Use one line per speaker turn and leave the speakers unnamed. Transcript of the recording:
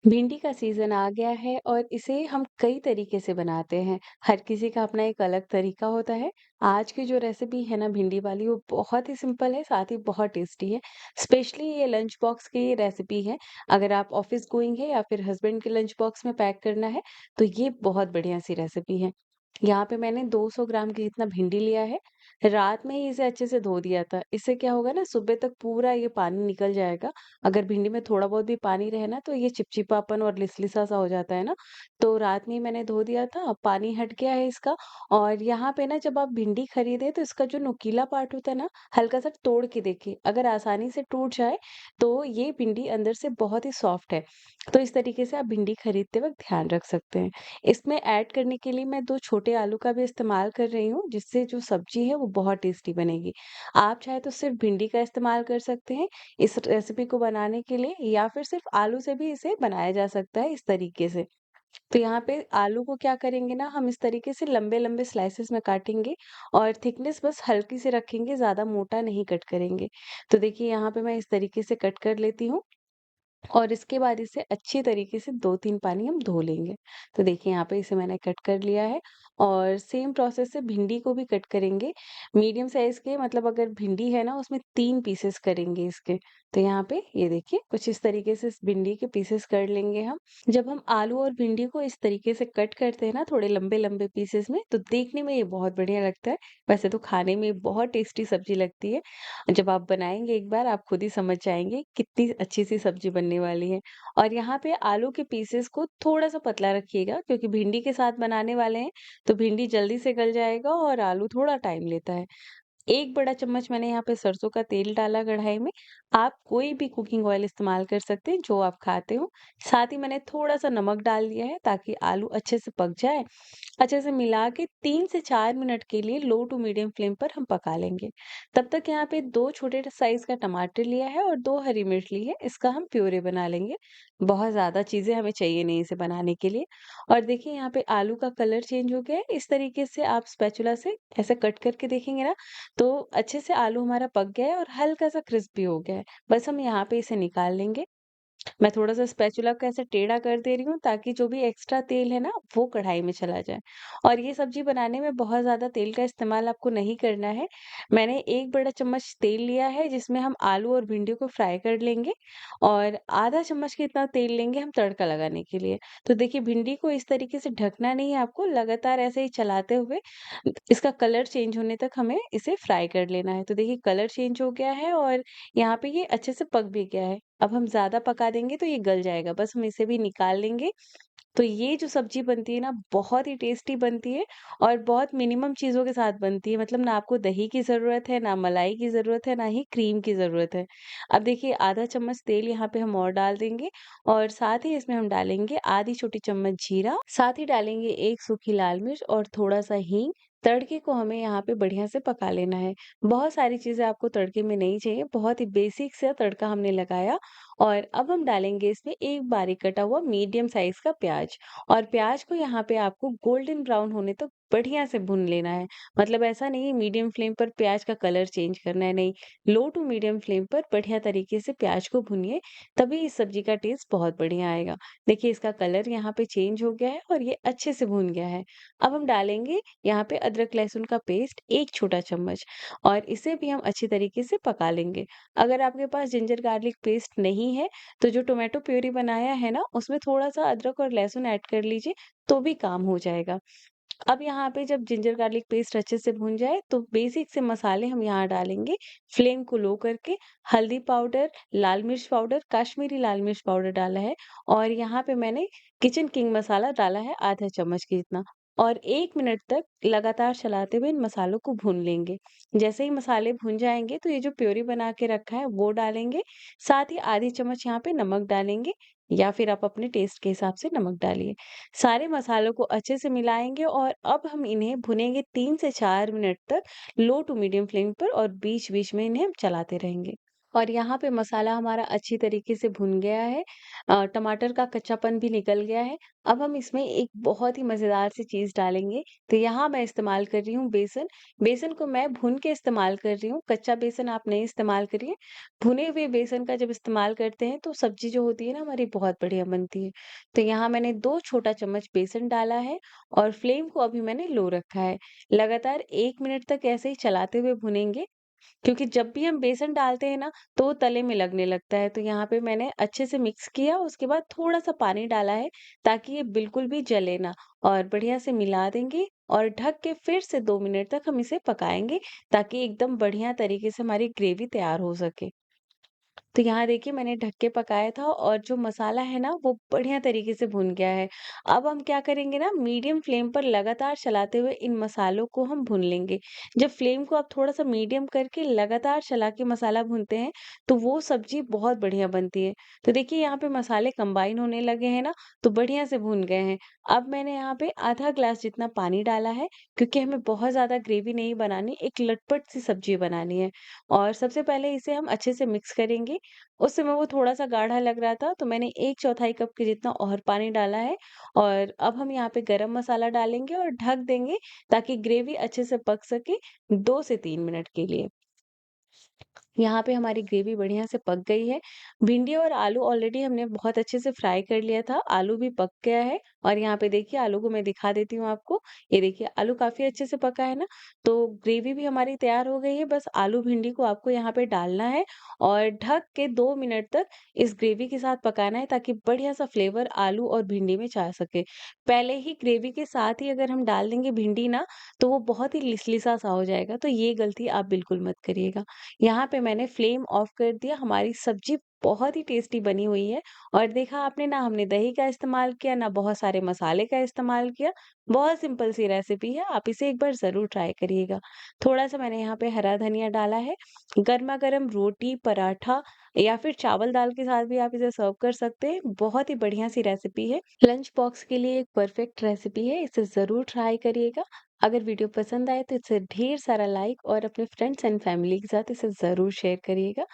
भिंडी का सीज़न आ गया है और इसे हम कई तरीके से बनाते हैं। हर किसी का अपना एक अलग तरीका होता है। आज की जो रेसिपी है ना भिंडी वाली वो बहुत ही सिंपल है, साथ ही बहुत टेस्टी है। स्पेशली ये लंच बॉक्स की रेसिपी है। अगर आप ऑफ़िस गोइंग है या फिर हस्बैंड के लंच बॉक्स में पैक करना है, तो ये बहुत बढ़िया सी रेसिपी है। यहाँ पे मैंने 200 ग्राम के जितना भिंडी लिया है। रात में ही इसे अच्छे से धो दिया था। इससे क्या होगा ना सुबह तक पूरा ये पानी निकल जाएगा। अगर भिंडी में थोड़ा बहुत भी पानी रहे ना तो ये चिपचिपापन और लिसलिसा सा हो जाता है ना, तो रात में ही मैंने धो दिया था, अब पानी हट गया है इसका। और यहाँ पे ना जब आप भिंडी खरीदें तो इसका जो नुकीला पार्ट होता है ना, हल्का-सा तोड़ के देखिए, अगर आसानी से टूट जाए तो ये भिंडी अंदर से बहुत ही सॉफ्ट है। तो इस तरीके से आप भिंडी खरीदते वक़्त ध्यान रख सकते हैं। इसमें ऐड करने के लिए मैं 2 छोटे आलू का भी इस्तेमाल कर रही हूँ, जिससे जो सब्ज़ी है वो बहुत टेस्टी बनेगी। आप चाहे तो सिर्फ़ भिंडी का इस्तेमाल कर सकते हैं इस रेसिपी को बनाने के लिए, या फिर सिर्फ आलू से भी इसे बनाया जा सकता है इस तरीके से। तो यहाँ पे आलू को क्या करेंगे ना, हम इस तरीके से लंबे-लंबे स्लाइसेस में काटेंगे और थिकनेस बस हल्की सी रखेंगे, ज़्यादा मोटा नहीं कट करेंगे। तो देखिए यहाँ पे मैं इस तरीके से कट कर लेती हूँ। और इसके बाद इसे अच्छी तरीके से 2-3 पानी हम धो लेंगे। तो देखिए यहाँ पे इसे मैंने कट कर लिया है और सेम प्रोसेस से भिंडी को भी कट करेंगे। मीडियम साइज़ के, मतलब अगर भिंडी है ना उसमें 3 पीसेस करेंगे इसके। तो यहाँ पे ये देखिए कुछ इस तरीके से इस भिंडी के पीसेस कर लेंगे हम। जब हम आलू और भिंडी को इस तरीके से कट करते हैं ना थोड़े लंबे-लंबे पीसेस में, तो देखने में ये बहुत बढ़िया लगता है। वैसे तो खाने में बहुत टेस्टी सब्ज़ी लगती है। जब आप बनाएँगे एक बार आप खुद ही समझ जाएँगे कितनी अच्छी-सी सब्ज़ी बनने वाली है। और यहाँ पे आलू के पीसेस को थोड़ा-सा पतला रखिएगा, क्योंकि भिंडी के साथ बनाने वाले हैं, तो भिंडी जल्दी से गल जाएगा और आलू थोड़ा टाइम लेता है। 1 बड़ा चम्मच मैंने यहाँ पे सरसों का तेल डाला कढ़ाई में। आप कोई भी कुकिंग ऑयल इस्तेमाल कर सकते हैं जो आप खाते हो। साथ ही मैंने थोड़ा-सा नमक डाल दिया है ताकि आलू अच्छे से पक जाए। अच्छे से मिला के 3 से 4 मिनट के लिए लो टू मीडियम फ्लेम पर हम पका लेंगे। तब तक यहाँ पे 2 छोटे साइज़ का टमाटर लिया है और 2 हरी मिर्च ली है, इसका हम प्यूरी बना लेंगे। बहुत ज़्यादा चीज़ें हमें चाहिए नहीं इसे बनाने के लिए। और देखिए यहाँ पे आलू का कलर चेंज हो गया है, इस तरीके से आप स्पैचुला से ऐसे कट करके देखेंगे ना, तो अच्छे से आलू हमारा पक गया है और हल्का-सा क्रिस्पी हो गया है। बस हम यहाँ पे इसे निकाल लेंगे। मैं थोड़ा-सा स्पैचुला को ऐसे टेढ़ा कर दे रही हूँ ताकि जो भी एक्स्ट्रा तेल है ना, वो कढ़ाई में चला जाए। और ये सब्ज़ी बनाने में बहुत ज़्यादा तेल का इस्तेमाल आपको नहीं करना है। मैंने 1 बड़ा चम्मच तेल लिया है जिसमें हम आलू और भिंडी को फ्राई कर लेंगे और आधा चम्मच के इतना तेल लेंगे हम तड़का लगाने के लिए। तो देखिए भिंडी को इस तरीके से ढकना नहीं है आपको, लगातार ऐसे ही चलाते हुए इसका कलर चेंज होने तक हमें इसे फ्राई कर लेना है। तो देखिए कलर चेंज हो गया है और यहाँ पे ये अच्छे से पक भी गया है। अब हम ज़्यादा पका देंगे तो ये गल जाएगा, बस हम इसे भी निकाल लेंगे। तो ये जो सब्ज़ी बनती है ना, बहुत ही टेस्टी बनती है और बहुत मिनिमम चीज़ों के साथ बनती है। मतलब ना आपको दही की ज़रूरत है, ना मलाई की ज़रूरत है, ना ही क्रीम की ज़रूरत है। अब देखिए आधा चम्मच तेल यहाँ पे हम और डाल देंगे और साथ ही इसमें हम डालेंगे आधी छोटी चम्मच जीरा, साथ ही डालेंगे 1 सूखी लाल मिर्च और थोड़ा-सा हींग। तड़के को हमें यहाँ पे बढ़िया से पका लेना है। बहुत सारी चीज़ें आपको तड़के में नहीं चाहिए, बहुत ही बेसिक सा तड़का हमने लगाया। और अब हम डालेंगे इसमें एक बारीक कटा हुआ मीडियम साइज़ का प्याज। और प्याज को यहाँ पे आपको गोल्डन ब्राउन होने तक बढ़िया से भून लेना है। मतलब ऐसा नहीं है मीडियम फ्लेम पर प्याज का कलर चेंज करना है, नहीं। लो टू मीडियम फ्लेम पर बढ़िया तरीके से प्याज को भूनिए, तभी इस सब्ज़ी का टेस्ट बहुत बढ़िया आएगा। देखिए इसका कलर यहाँ पे चेंज हो गया है और ये अच्छे से भून गया है। अब हम डालेंगे यहाँ पे अदरक लहसुन का पेस्ट 1 छोटा चम्मच और इसे भी हम अच्छी तरीके से पका लेंगे। अगर आपके पास जिंजर गार्लिक पेस्ट नहीं है, तो जो टोमेटो प्यूरी बनाया है ना, उसमें थोड़ा-सा अदरक और लहसुन ऐड कर लीजिए, तो भी काम हो जाएगा। अब यहाँ पे जब जिंजर गार्लिक पेस्ट अच्छे से भुन जाए, तो बेसिक से मसाले हम यहाँ डालेंगे। फ्लेम को लो करके हल्दी पाउडर, लाल मिर्च पाउडर, कश्मीरी लाल मिर्च पाउडर डाला है और यहाँ पे मैंने किचन किंग मसाला डाला है आधा चम्मच के जितना। और 1 मिनट तक लगातार चलाते हुए इन मसालों को भून लेंगे। जैसे ही मसाले भुन जाएँगे, तो ये जो प्यूरी बना के रखा है, वो डालेंगे। साथ ही आधी चम्मच यहाँ पे नमक डालेंगे, या फिर आप अपने टेस्ट के हिसाब से नमक डालिए। सारे मसालों को अच्छे से मिलाएँगे और अब हम इन्हें भुनेंगे 3 से 4 मिनट तक लो टू मीडियम फ्लेम पर और बीच-बीच में इन्हें हम चलाते रहेंगे। और यहाँ पे मसाला हमारा अच्छी तरीके से भुन गया है। टमाटर का कच्चापन भी निकल गया है। अब हम इसमें एक बहुत ही मज़ेदार सी चीज़ डालेंगे। तो यहाँ मैं इस्तेमाल कर रही हूँ बेसन। बेसन को मैं भून के इस्तेमाल कर रही हूँ, कच्चा बेसन आप नहीं इस्तेमाल करिए। भुने हुए बेसन का जब इस्तेमाल करते हैं तो सब्ज़ी जो होती है ना हमारी बहुत बढ़िया बनती है। तो यहाँ मैंने 2 छोटा चम्मच बेसन डाला है और फ्लेम को अभी मैंने लो रखा है। लगातार 1 मिनट तक ऐसे ही चलाते हुए भुनेंगे, क्योंकि जब भी हम बेसन डालते हैं ना, तो वो तले में लगने लगता है। तो यहाँ पे मैंने अच्छे से मिक्स किया, उसके बाद थोड़ा-सा पानी डाला है, ताकि ये बिल्कुल भी जले ना, और बढ़िया से मिला देंगे और ढक के फिर से 2 मिनट तक हम इसे पकाएँगे, ताकि एकदम बढ़िया तरीके से हमारी ग्रेवी तैयार हो सके। तो यहाँ देखिए मैंने ढक के पकाया था और जो मसाला है ना वो बढ़िया तरीके से भुन गया है। अब हम क्या करेंगे ना, मीडियम फ्लेम पर लगातार चलाते हुए इन मसालों को हम भून लेंगे। जब फ्लेम को आप थोड़ा-सा मीडियम करके लगातार चला के मसाला भूनते हैं, तो वो सब्ज़ी बहुत बढ़िया बनती है। तो देखिए यहाँ पे मसाले कंबाइन होने लगे हैं ना, तो बढ़िया से भुन गए हैं। अब मैंने यहाँ पे आधा ग्लास जितना पानी डाला है, क्योंकि हमें बहुत ज़्यादा ग्रेवी नहीं बनानी, एक लटपट सी सब्ज़ी बनानी है। और सबसे पहले इसे हम अच्छे से मिक्स करेंगे। उस समय वो थोड़ा-सा गाढ़ा लग रहा था, तो मैंने 1/4 कप के जितना और पानी डाला है, और अब हम यहाँ पे गरम मसाला डालेंगे और ढक देंगे, ताकि ग्रेवी अच्छे से पक सके 2 से 3 मिनट के लिए। यहाँ पे हमारी ग्रेवी बढ़िया से पक गई है। भिंडी और आलू ऑलरेडी हमने बहुत अच्छे से फ्राई कर लिया था, आलू भी पक गया है, और यहाँ पे देखिए आलू को मैं दिखा देती हूँ आपको। ये देखिए आलू काफ़ी अच्छे से पका है ना, तो ग्रेवी भी हमारी तैयार हो गई है, बस आलू भिंडी को आपको यहाँ पे डालना है और ढक के 2 मिनट तक इस ग्रेवी के साथ पकाना है, ताकि बढ़िया-सा फ्लेवर आलू और भिंडी में जा सके। पहले ही ग्रेवी के साथ ही अगर हम डाल देंगे भिंडी ना, तो वो बहुत ही लिसलिसा-सा हो जाएगा, तो ये गलती आप बिल्कुल मत करिएगा। यहाँ पे मैंने फ्लेम ऑफ कर दिया, हमारी सब्ज़ी बहुत ही टेस्टी बनी हुई है, और देखा आपने ना हमने दही का इस्तेमाल किया, ना बहुत सारे मसाले का इस्तेमाल किया, बहुत सिंपल सी रेसिपी है, आप इसे एक बार ज़रूर ट्राई करिएगा। थोड़ा-सा मैंने यहाँ पे हरा धनिया डाला है, गरमा-गरम रोटी, पराठा या फिर चावल दाल के साथ भी आप इसे सर्व कर सकते हैं, बहुत ही बढ़िया सी रेसिपी है। लंच बॉक्स के लिए एक परफेक्ट रेसिपी है, इसे ज़रूर ट्राई करिएगा। अगर वीडियो पसंद आए तो इसे ढेर सारा लाइक और अपने फ्रेंड्स एंड फैमिली के साथ इसे ज़रूर शेयर करिएगा।